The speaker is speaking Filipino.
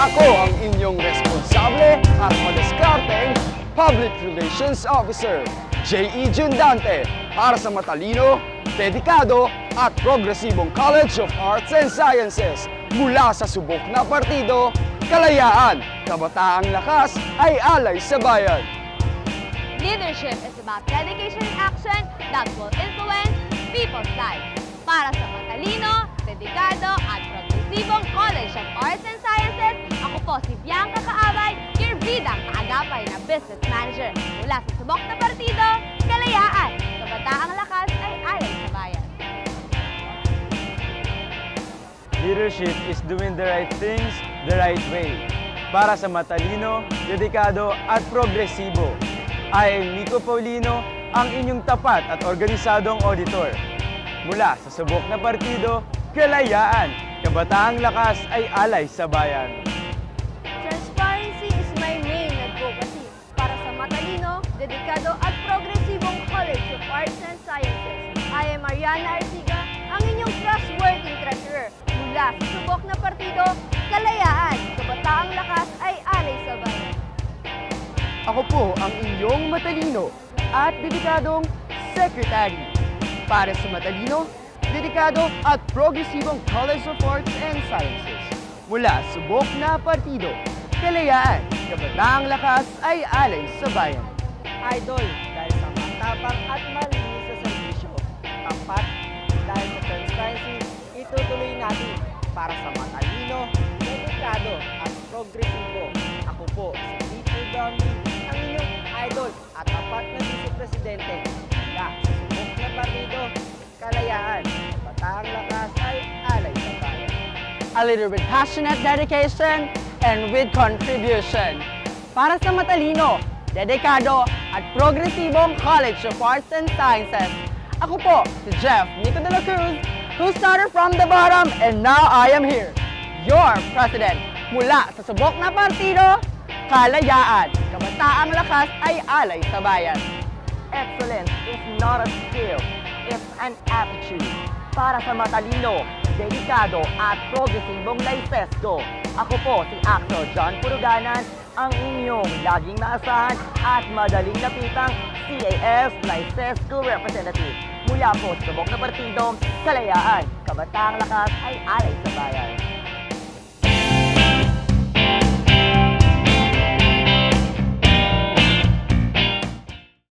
Ako ang inyong responsable at madiskarteng Public Relations Officer, J.E. Jundante, para sa matalino, dedikado at progresibong College of Arts and Sciences mula sa subok na partido, kalayaan, kabataang lakas ay alay sa bayan. Leadership is about dedication and action that will influence people's lives. Para sa matalino, dedikado at progresibong College of Arts and Sciences, ako po si Bianca Kaabay, your bidang kaagapay na business manager. Mula sa subok na partido, kalayaan, kabataang lakas ay alay sa bayan. Leadership is doing the right things the right way. Para sa matalino, dedikado at progresibo. I am Nico Paulino, ang inyong tapat at organisadong auditor. Mula sa subok na partido, kalayaan, kabataang lakas ay alay sa bayan. Transparency is my main advocacy para sa matalino, dedikado at progresibong College of Arts and Sciences. I am Mariana Artiga, ang inyong trustworthy treasurer. Mula sa subok na partido, kalayaan, kabataang lakas ay alay sa bayan. Ako po ang inyong matalino at dedikadong secretary. Para sa matalino, dedikado at progresibong College of Arts and Sciences. Mula subok na partido, kalayaan, kabataang lakas ay alay sa bayan. Idol dahil sa matapang at malinis sa serbisyo. Tapat dahil sa transparency, itutuloy natin para sa matalino, dedikado at progresibo. Ako po si Tito Domi, ang inyong idol at tapat na vice-presidente. Mula sa subok na partido, kalayaan, kabataang lakas ay alay sa bayan. A leader with passionate dedication and with contribution. Para sa matalino, dedikado at progresibong College of Arts and Sciences. Ako po si Jeff Nico de la Cruz, who started from the bottom and now I am here, your president. Mula sa subok na partido, kalayaan, kabataang lakas ay alay sa bayan. Excellence is not a skill, it's an attitude. Para sa matalino, dedikado at progresibong Laicesko. Ako po si Axel John Puruganan, ang inyong laging maasahan at madaling napitang CAS Laicesko representative. Mula po sa subok na partido, kalayaan, kabataang lakas ay alay sa bayan.